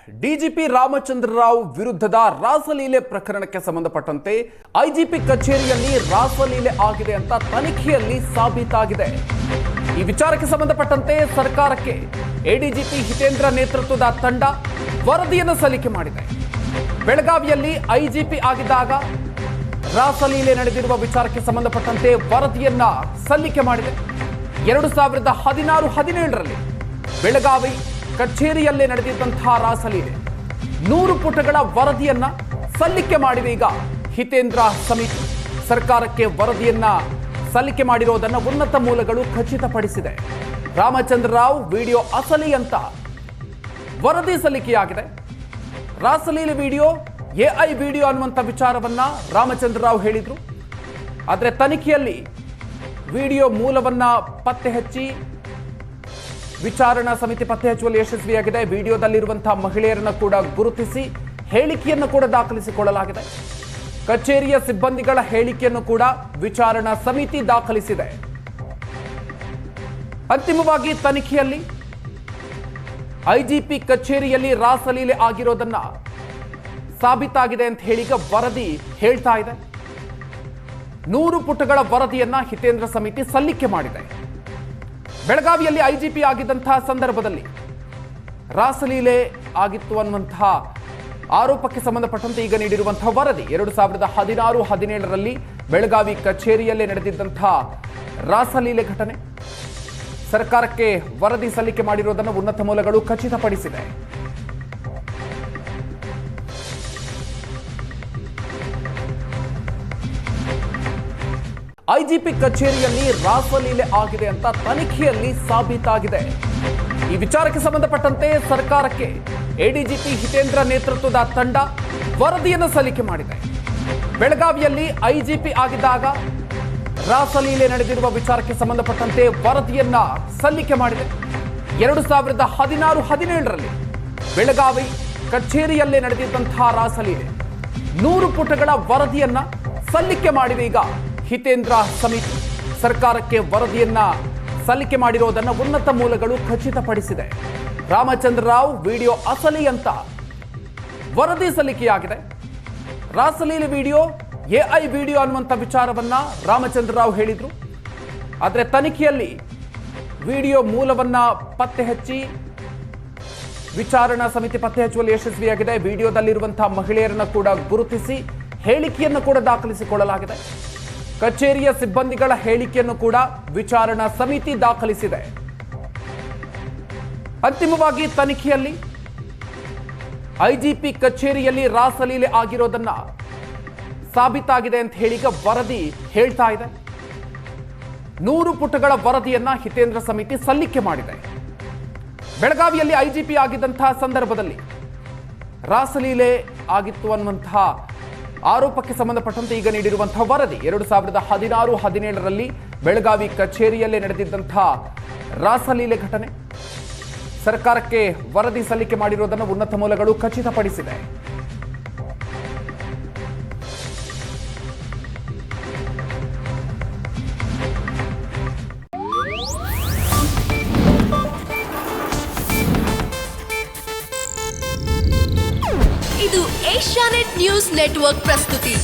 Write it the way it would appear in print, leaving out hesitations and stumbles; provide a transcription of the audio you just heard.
DGP Ramachandra Rao ವಿರುದ್ಧದ ರಾಸಲೀಲೆ ಪ್ರಕರಣಕ್ಕೆ ಸಂಬಂಧಪಟ್ಟಂತೆ ಐಜಿಪಿ ಕಚೇರಿಯಲ್ಲಿ ರಾಸಲೀಲೆ ಆಗಿದೆ ಅಂತ ತನಿಖೆಯಲ್ಲಿ ಸಾಬೀತಾಗಿದೆ. ಈ ವಿಚಾರಕ್ಕೆ ಸಂಬಂಧಪಟ್ಟಂತೆ ಸರ್ಕಾರಕ್ಕೆ ಎಡಿಜಿಪಿ ಹಿತೇಂದ್ರ ನೇತೃತ್ವದ ತಂಡ ವರದಿಯನ್ನು ಸಲ್ಲಿಕೆ ಮಾಡಿದೆ. ಬೆಳಗಾವಿಯಲ್ಲಿ ಐಜಿಪಿ ಆಗಿದ್ದಾಗ ರಾಸಲೀಲೆ ನಡೆದಿರುವ ವಿಚಾರಕ್ಕೆ ಸಂಬಂಧಪಟ್ಟಂತೆ ವರದಿಯನ್ನ ಸಲ್ಲಿಕೆ ಮಾಡಿದೆ. 2016-17ರಲ್ಲಿ ಬೆಳಗಾವಿ ಕಚೇರಿಯಲ್ಲೇ ನಡೆದಿದ್ದಂತಹ ರಾಸಲೀಲೆ 100 ಪುಟಗಳ ವರದಿಯನ್ನ ಸಲ್ಲಿಕೆ ಮಾಡಿದೆ. ಈಗ ಹಿತೇಂದ್ರ ಸಮಿತಿ ಸರ್ಕಾರಕ್ಕೆ ವರದಿಯನ್ನ ಸಲ್ಲಿಕೆ ಮಾಡಿರೋದನ್ನ ಉನ್ನತ ಮೂಲಗಳು ಖಚಿತಪಡಿಸಿದೆ. ರಾಮಚಂದ್ರ ರಾವ್ ವಿಡಿಯೋ ಅಸಲಿ ಅಂತ ವರದಿ ಸಲ್ಲಿಕೆಯಾಗಿದೆ. ರಾಸಲೀಲೆ ವಿಡಿಯೋ ಎಐ ವಿಡಿಯೋ ಅನ್ನುವಂಥ ವಿಚಾರವನ್ನ ರಾಮಚಂದ್ರ ರಾವ್ ಹೇಳಿದ್ರು. ಆದರೆ ತನಿಖೆಯಲ್ಲಿ ವಿಡಿಯೋ ಮೂಲವನ್ನ ಪತ್ತೆ ಹಚ್ಚಿ ವಿಚಾರಣಾ ಸಮಿತಿ ಪತ್ತೆ ಹಚ್ಚುವಲ್ಲಿ ಯಶಸ್ವಿಯಾಗಿದೆ. ವಿಡಿಯೋದಲ್ಲಿರುವಂತಹ ಮಹಿಳೆಯರನ್ನ ಕೂಡ ಗುರುತಿಸಿ ಹೇಳಿಕೆಯನ್ನು ಕೂಡ ದಾಖಲಿಸಿಕೊಳ್ಳಲಾಗಿದೆ. ಕಚೇರಿಯ ಸಿಬ್ಬಂದಿಗಳ ಹೇಳಿಕೆಯನ್ನು ಕೂಡ ವಿಚಾರಣಾ ಸಮಿತಿ ದಾಖಲಿಸಿದೆ. ಅಂತಿಮವಾಗಿ ತನಿಖೆಯಲ್ಲಿ ಐಜಿಪಿ ಕಚೇರಿಯಲ್ಲಿ ರಾಸಲೀಲೆ ಆಗಿರೋದನ್ನ ಸಾಬೀತಾಗಿದೆ ಅಂತ ಹೇಳಿ ಈಗ ವರದಿ ಹೇಳ್ತಾ ಇದೆ. 100 ಪುಟಗಳ ವರದಿಯನ್ನ ಹಿತೇಂದ್ರ ಸಮಿತಿ ಸಲ್ಲಿಕೆ ಮಾಡಿದೆ. ಬೆಳಗಾವಿಯಲ್ಲಿ ಐಜಿಪಿ ಆಗಿದ್ದಂತಹ ಸಂದರ್ಭದಲ್ಲಿ ರಾಸಲೀಲೆ ಆಗಿತ್ತು ಅನ್ನುವಂತಹ ಆರೋಪಕ್ಕೆ ಸಂಬಂಧಪಟ್ಟಂತೆ ಈಗ ನೀಡಿರುವಂತಹ ವರದಿ 2016-17ರಲ್ಲಿ ಬೆಳಗಾವಿ ಕಚೇರಿಯಲ್ಲೇ ನಡೆದಿದ್ದಂತಹ ರಾಸಲೀಲೆ ಘಟನೆ ಸರ್ಕಾರಕ್ಕೆ ವರದಿ ಸಲ್ಲಿಕೆ ಮಾಡಿರುವುದನ್ನು ಉನ್ನತ ಮೂಲಗಳು ಖಚಿತಪಡಿಸಿದೆ. ಐಜಿಪಿ ಕಚೇರಿಯಲ್ಲಿ ರಾಸಲೀಲೆ ಆಗಿದೆ ಅಂತ ತನಿಖೆಯಲ್ಲಿ ಸಾಬೀತಾಗಿದೆ. ಈ ವಿಚಾರಕ್ಕೆ ಸಂಬಂಧಪಟ್ಟಂತೆ ಸರ್ಕಾರಕ್ಕೆ ಎಡಿಜಿಪಿ ಹಿತೇಂದ್ರ ನೇತೃತ್ವದ ತಂಡ ವರದಿಯನ್ನು ಸಲ್ಲಿಕೆ ಮಾಡಿದೆ. ಬೆಳಗಾವಿಯಲ್ಲಿ ಐಜಿಪಿ ಆಗಿದ್ದಾಗ ರಾಸಲೀಲೆ ನಡೆದಿರುವ ವಿಚಾರಕ್ಕೆ ಸಂಬಂಧಪಟ್ಟಂತೆ ವರದಿಯನ್ನ ಸಲ್ಲಿಕೆ ಮಾಡಿದೆ. 2016-17ರಲ್ಲಿ ಬೆಳಗಾವಿ ಕಚೇರಿಯಲ್ಲೇ ನಡೆದಿದ್ದಂತಹ ರಾಸಲೀಲೆ 100 ಪುಟಗಳ ವರದಿಯನ್ನ ಸಲ್ಲಿಕೆ ಮಾಡಿದೆ. ಈಗ ಹಿತೇಂದ್ರ ಸಮಿತಿ ಸರ್ಕಾರಕ್ಕೆ ವರದಿಯನ್ನ ಸಲ್ಲಿಕೆ ಮಾಡಿರೋದನ್ನ ಉನ್ನತ ಮೂಲಗಳು ಖಚಿತಪಡಿಸಿದೆ. ರಾಮಚಂದ್ರ ರಾವ್ ವಿಡಿಯೋ ಅಸಲಿ ಅಂತ ವರದಿ ಸಲ್ಲಿಕೆಯಾಗಿದೆ. ರಾಸಲೀಲೆ ವಿಡಿಯೋ ಎಐ ವಿಡಿಯೋ ಅನ್ನುವಂಥ ವಿಚಾರವನ್ನ ರಾಮಚಂದ್ರ ರಾವ್ ಹೇಳಿದ್ರು. ಆದರೆ ತನಿಖೆಯಲ್ಲಿ ವಿಡಿಯೋ ಮೂಲವನ್ನ ಪತ್ತೆ ಹಚ್ಚಿ ವಿಚಾರಣಾ ಸಮಿತಿ ಪತ್ತೆ ಹಚ್ಚುವಲ್ಲಿ ಯಶಸ್ವಿಯಾಗಿದೆ. ವಿಡಿಯೋದಲ್ಲಿರುವಂತಹ ಮಹಿಳೆಯರನ್ನ ಕೂಡ ಗುರುತಿಸಿ ಹೇಳಿಕೆಯನ್ನು ಕೂಡ ದಾಖಲಿಸಿಕೊಳ್ಳಲಾಗಿದೆ. ಕಚೇರಿಯ ಸಿಬ್ಬಂದಿಗಳ ಹೇಳಿಕೆಯನ್ನು ಕೂಡ ವಿಚಾರಣಾ ಸಮಿತಿ ದಾಖಲಿಸಿದೆ. ಅಂತಿಮವಾಗಿ ತನಿಖೆಯಲ್ಲಿ ಐಜಿಪಿ ಕಚೇರಿಯಲ್ಲಿ ರಾಸಲೀಲೆ ಆಗಿರೋದನ್ನ ಸಾಬೀತಾಗಿದೆ ಅಂತ ಹೇಳಿ ಈಗ ವರದಿ ಹೇಳ್ತಾ ಇದೆ. 100 ಪುಟಗಳ ವರದಿಯನ್ನ ಹಿತೇಂದ್ರ ಸಮಿತಿ ಸಲ್ಲಿಕೆ ಮಾಡಿದೆ. ಬೆಳಗಾವಿಯಲ್ಲಿ ಐಜಿಪಿ ಆಗಿದ್ದಂತಹ ಸಂದರ್ಭದಲ್ಲಿ ರಾಸಲೀಲೆ ಆಗಿತ್ತು ಅನ್ನುವಂತಹ ಆರೋಪಕ್ಕೆ ಸಂಬಂಧಪಟ್ಟಂತೆ ಈಗ ನೀಡಿರುವಂತಹ ವರದಿ 2016-17ರಲ್ಲಿ ಬೆಳಗಾವಿ ಕಚೇರಿಯಲ್ಲೇ ನಡೆದಿದ್ದಂತಹ ರಾಸಲೀಲೆ ಘಟನೆ ಸರ್ಕಾರಕ್ಕೆ ವರದಿ ಸಲ್ಲಿಕೆ ಮಾಡಿರುವುದನ್ನು ಉನ್ನತ ಮೂಲಗಳು ಖಚಿತಪಡಿಸಿದೆ. ಇದು ಏಷ್ಯಾನೆಟ್ ನ್ಯೂಸ್ ನೆಟ್ವರ್ಕ್ ಪ್ರಸ್ತುತಿ.